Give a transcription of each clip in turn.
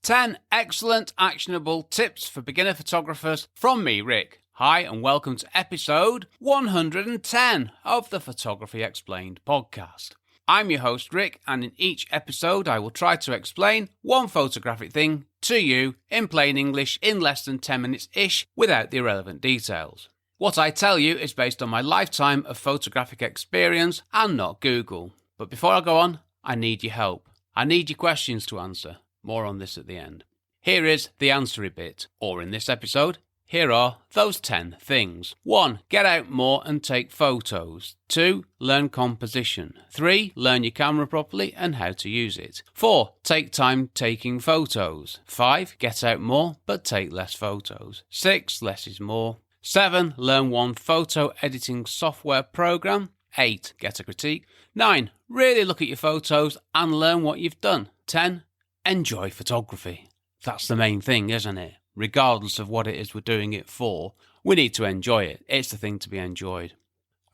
10 excellent actionable tips for beginner photographers from me, Rick. Hi, and welcome to episode 110 of the Photography Explained podcast. I'm your host, Rick, and in each episode I will try to explain one photographic thing to you in plain English in less than 10 minutes-ish without the irrelevant details. What I tell you is based on my lifetime of photographic experience and not Google. But before I go on, I need your help. I need your questions to answer. More on this at the end. Here is the answery bit, or in this episode, here are those 10 things. 1. Get out more and take photos. 2. Learn composition. 3. Learn your camera properly and how to use it. 4. Take time taking photos. 5. Get out more but take less photos. 6. Less is more. 7. Learn one photo editing software program. 8. Get a critique. 9. Really look at your photos and learn what you've done. 10. Enjoy photography. That's the main thing, isn't it? Regardless of what it is we're doing it for, we need to enjoy it. It's the thing to be enjoyed.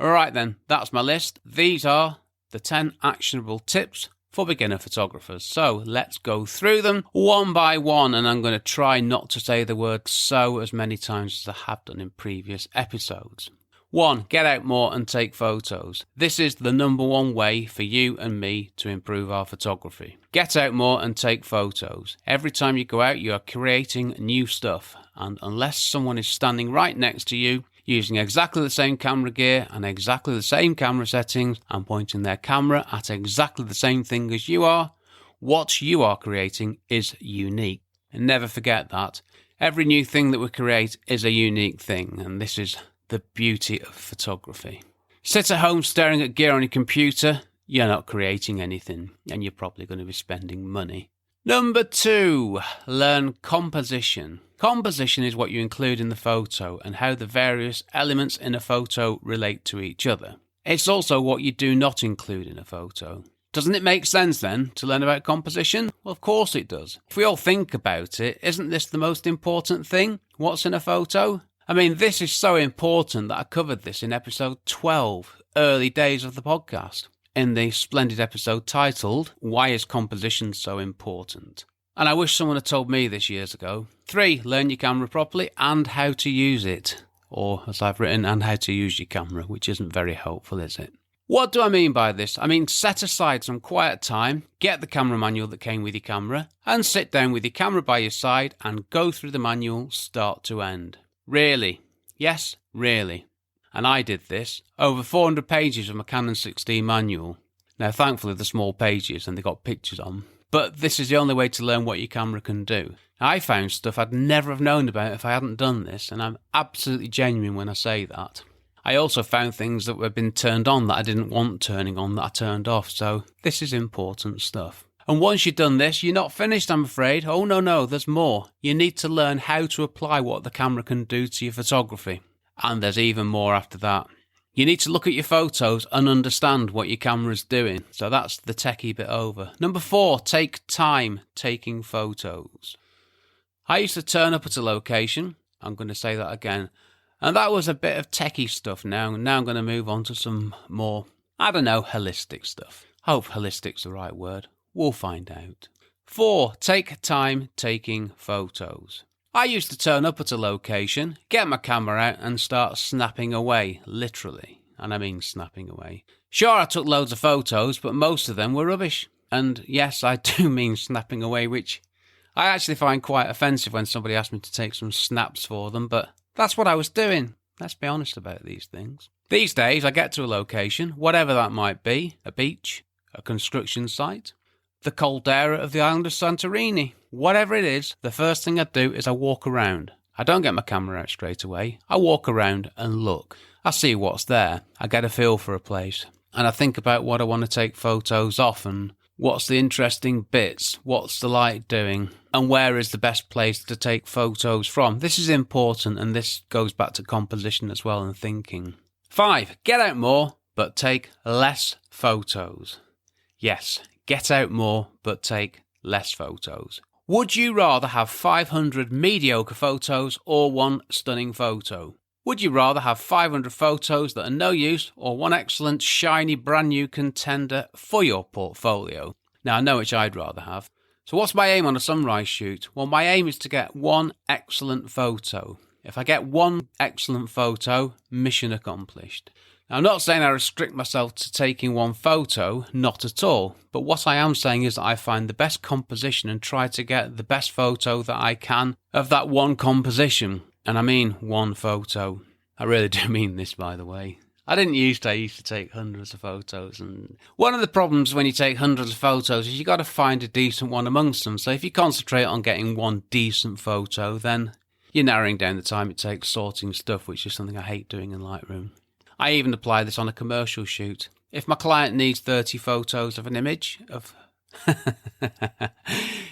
Alright then, that's my list. These are the 10 actionable tips for beginner photographers. So let's go through them one by one, and I'm going to try not to say the word so as many times as I have done in previous episodes. 1. Get out more and take photos. This is the number one way for you and me to improve our photography. Get out more and take photos. Every time you go out, you are creating new stuff. And unless someone is standing right next to you, using exactly the same camera gear and exactly the same camera settings and pointing their camera at exactly the same thing as you are, what you are creating is unique. And never forget that. Every new thing that we create is a unique thing, and this is the beauty of photography. Sit at home staring at gear on your computer, you're not creating anything, and you're probably going to be spending money. Number 2, learn composition. Composition is what you include in the photo and how the various elements in a photo relate to each other. It's also what you do not include in a photo. Doesn't it make sense then to learn about composition? Well, of course it does. If we all think about it, isn't this the most important thing? What's in a photo? I mean, this is so important that I covered this in episode 12, early days of the podcast, in the splendid episode titled, Why is Composition So Important? And I wish someone had told me this years ago. 3. Learn your camera properly and how to use it. Or, as I've written, and how to use your camera, which isn't very helpful, is it? What do I mean by this? I mean, set aside some quiet time, get the camera manual that came with your camera, and sit down with your camera by your side and go through the manual start to end. Really? Yes, really. And I did this. Over 400 pages of my Canon 16 manual. Now, thankfully, they're small pages and they got pictures on. But this is the only way to learn what your camera can do. I found stuff I'd never have known about if I hadn't done this, and I'm absolutely genuine when I say that. I also found things that had been turned on that I didn't want turning on that I turned off, so this is important stuff. And once you've done this, you're not finished, I'm afraid. Oh, no, there's more. You need to learn how to apply what the camera can do to your photography. And there's even more after that. You need to look at your photos and understand what your camera's doing. So that's the techie bit over. Number 4, take time taking photos. I used to turn up at a location. I'm going to say that again. And that was a bit of techie stuff now. Now I'm going to move on to some more, holistic stuff. Hope holistic's the right word. We'll find out. 4. Take time taking photos. I used to turn up at a location, get my camera out and start snapping away, literally. And I mean snapping away. Sure, I took loads of photos, but most of them were rubbish. And yes, I do mean snapping away, which I actually find quite offensive when somebody asks me to take some snaps for them, but that's what I was doing. Let's be honest about these things. These days, I get to a location, whatever that might be, a beach, a construction site, the caldera of the island of Santorini. Whatever it is, the first thing I do is I walk around. I don't get my camera out straight away. I walk around and look. I see what's there. I get a feel for a place. And I think about what I want to take photos of and what's the interesting bits, what's the light doing, and where is the best place to take photos from. This is important, and this goes back to composition as well and thinking. 5. Get out more, but take less photos. Yes. Get out more, but take less photos. Would you rather have 500 mediocre photos or one stunning photo? Would you rather have 500 photos that are no use or one excellent, shiny, brand new contender for your portfolio? Now, I know which I'd rather have. So what's my aim on a sunrise shoot? Well, my aim is to get one excellent photo. If I get one excellent photo, mission accomplished. Now, I'm not saying I restrict myself to taking one photo, not at all. But what I am saying is that I find the best composition and try to get the best photo that I can of that one composition. And I mean one photo. I really do mean this, by the way. I used to take hundreds of photos, and one of the problems when you take hundreds of photos is you got to find a decent one amongst them. So if you concentrate on getting one decent photo, then you're narrowing down the time it takes sorting stuff, which is something I hate doing in Lightroom. I even apply this on a commercial shoot. If my client needs 30 photos of an image of...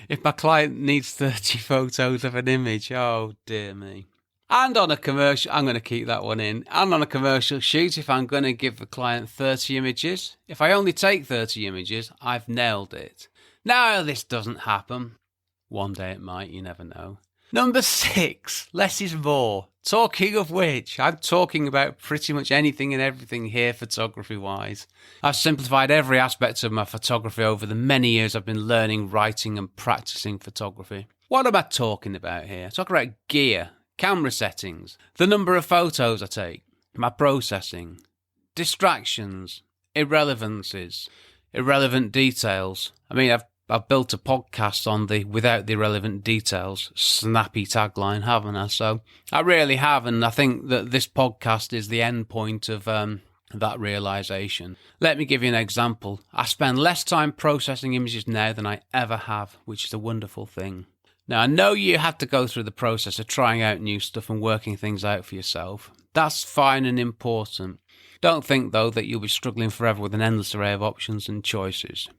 If my client needs 30 photos of an image, oh dear me. And on a commercial, I'm going to keep that one in. And on a commercial shoot, if I'm going to give the client 30 images, if I only take 30 images, I've nailed it. Now, this doesn't happen. One day it might, you never know. Number 6, less is more. Talking of which, I'm talking about pretty much anything and everything here photography-wise. I've simplified every aspect of my photography over the many years I've been learning, writing and practicing photography. What am I talking about here? I'm talking about gear, camera settings, the number of photos I take, my processing, distractions, irrelevancies, irrelevant details. I mean, I've built a podcast on the without the irrelevant details snappy tagline, haven't I? So I really have, and I think that this podcast is the end point of that realization. Let me give you an example. I spend less time processing images now than I ever have, which is a wonderful thing. Now, I know you have to go through the process of trying out new stuff and working things out for yourself. That's fine and important. Don't think, though, that you'll be struggling forever with an endless array of options and choices.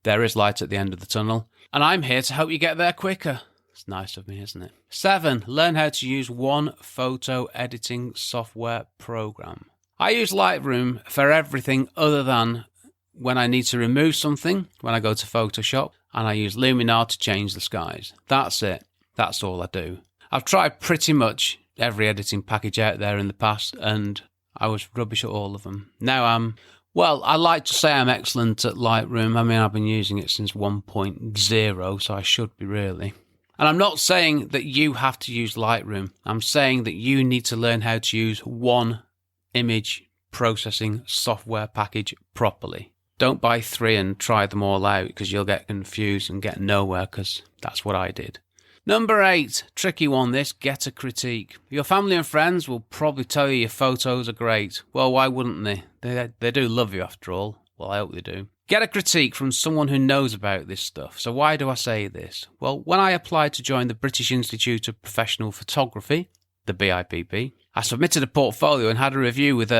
There is light at the end of the tunnel, and I'm here to help you get there quicker. It's nice of me, isn't it? 7, learn how to use one photo editing software program. I use Lightroom for everything other than when I need to remove something, when I go to Photoshop, and I use Luminar to change the skies. That's it. That's all I do. I've tried pretty much every editing package out there in the past, and I was rubbish at all of them. Now well, I like to say I'm excellent at Lightroom. I mean, I've been using it since 1.0, so I should be really. And I'm not saying that you have to use Lightroom. I'm saying that you need to learn how to use one image processing software package properly. Don't buy 3 and try them all out, because you'll get confused and get nowhere, because that's what I did. Number 8, tricky one this, get a critique. Your family and friends will probably tell you your photos are great. Well, why wouldn't they? They do love you after all. Well, I hope they do. Get a critique from someone who knows about this stuff. So why do I say this? Well, when I applied to join the British Institute of Professional Photography, the BIPP, I submitted a portfolio and had a review with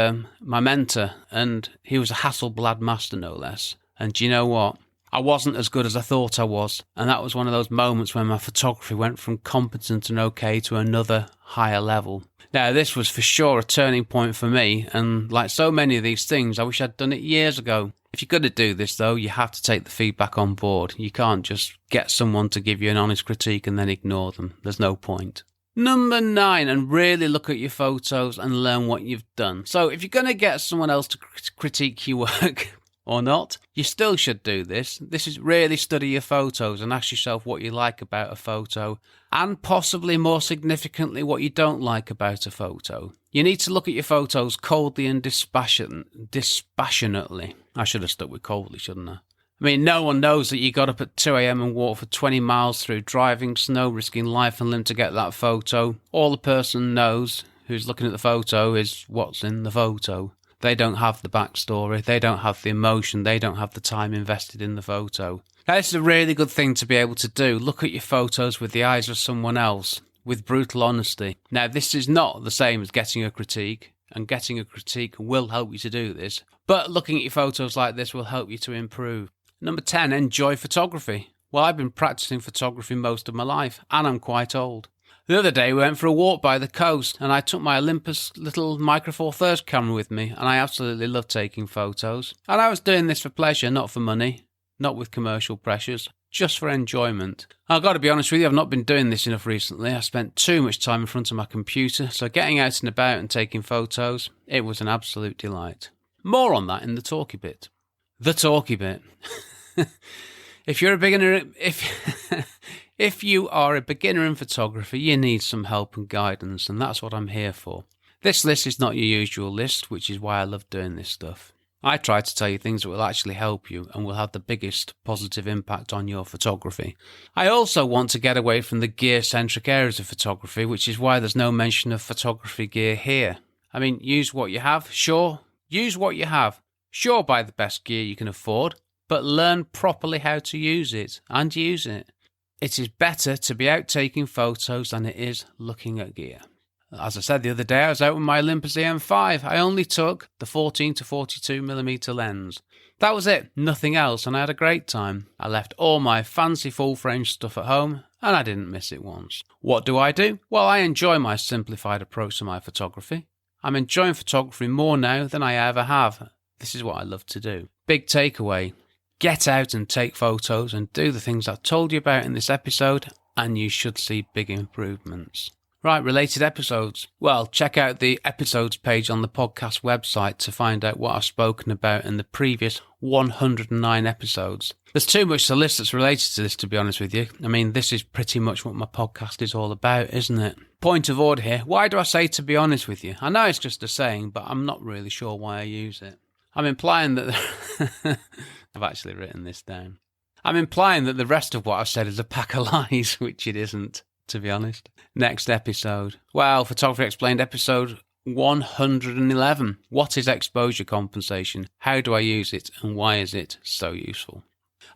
my mentor, and he was a Hasselblad master, no less. And do you know what? I wasn't as good as I thought I was, and that was one of those moments when my photography went from competent and okay to another higher level. Now, this was for sure a turning point for me, and like so many of these things, I wish I'd done it years ago. If you're going to do this, though, you have to take the feedback on board. You can't just get someone to give you an honest critique and then ignore them. There's no point. Number 9, and really look at your photos and learn what you've done. So if you're going to get someone else to critique your work, or not, you still should do this. This is really study your photos and ask yourself what you like about a photo, and possibly more significantly what you don't like about a photo. You need to look at your photos coldly and dispassionately. I should have stuck with coldly, shouldn't I? I mean, no one knows that you got up at 2 a.m. and walked for 20 miles through driving snow, risking life and limb to get that photo. All the person knows who's looking at the photo is what's in the photo. They don't have the backstory, they don't have the emotion, they don't have the time invested in the photo. Now, this is a really good thing to be able to do. Look at your photos with the eyes of someone else, with brutal honesty. Now, this is not the same as getting a critique, and getting a critique will help you to do this, but looking at your photos like this will help you to improve. Number 10, enjoy photography. Well, I've been practicing photography most of my life, and I'm quite old. The other day we went for a walk by the coast, and I took my Olympus little Micro Four Thirds camera with me, and I absolutely love taking photos. And I was doing this for pleasure, not for money, not with commercial pressures, just for enjoyment. I've got to be honest with you, I've not been doing this enough recently. I spent too much time in front of my computer, so getting out and about and taking photos, it was an absolute delight. More on that in the talky bit. The talky bit. If you're a beginner, if you are a beginner in photography, you need some help and guidance, and that's what I'm here for. This list is not your usual list, which is why I love doing this stuff. I try to tell you things that will actually help you and will have the biggest positive impact on your photography. I also want to get away from the gear-centric areas of photography, which is why there's no mention of photography gear here. I mean, use what you have, sure. Use what you have. Sure, buy the best gear you can afford, but learn properly how to use it, and use it. It is better to be out taking photos than it is looking at gear. As I said the other day, I was out with my Olympus EM5. I only took the 14 to 42mm lens. That was it, nothing else, and I had a great time. I left all my fancy full-frame stuff at home, and I didn't miss it once. What do? Well, I enjoy my simplified approach to my photography. I'm enjoying photography more now than I ever have. This is what I love to do. Big takeaway. Get out and take photos and do the things I told you about in this episode, and you should see big improvements. Right, related episodes. Well, check out the episodes page on the podcast website to find out what I've spoken about in the previous 109 episodes. There's too much to list that's related to this, to be honest with you. I mean, this is pretty much what my podcast is all about, isn't it? Point of order here. Why do I say to be honest with you? I know it's just a saying, but I'm not really sure why I use it. I'm implying that... I've actually written this down. I'm implying that the rest of what I've said is a pack of lies, which it isn't, to be honest. Next episode. Well, Photography Explained episode 111. What is exposure compensation? How do I use it? And why is it so useful?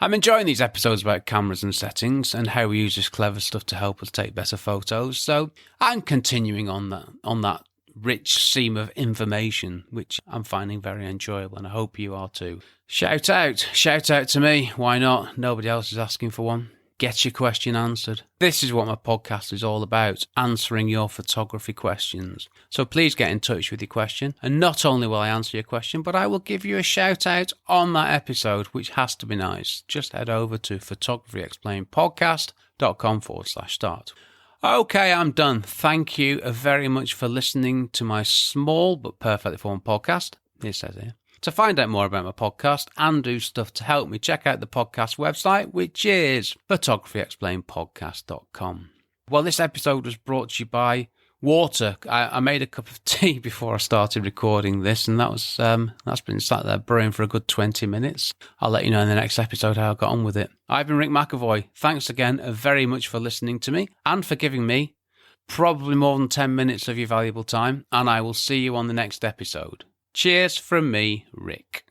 I'm enjoying these episodes about cameras and settings and how we use this clever stuff to help us take better photos. So I'm continuing on that rich seam of information, which I'm finding very enjoyable, and I hope you are too. Shout out to me. Why not? Nobody else is asking for one. Get your question answered. This is what my podcast is all about, answering your photography questions. So please get in touch with your question, and not only will I answer your question, but I will give you a shout out on that episode, which has to be nice. Just head over to photographyexplainedpodcast.com/start. Okay, I'm done. Thank you very much for listening to my small but perfectly formed podcast. It says here. To find out more about my podcast and do stuff to help me, check out the podcast website, which is photographyexplainedpodcast.com. Well, this episode was brought to you by water. I made a cup of tea before I started recording this, and that's been sat there brewing for a good 20 minutes. I'll let you know in the next episode how I got on with it. I've been Rick McAvoy. Thanks again very much for listening to me and for giving me probably more than 10 minutes of your valuable time, and I will see you on the next episode. Cheers from me, Rick.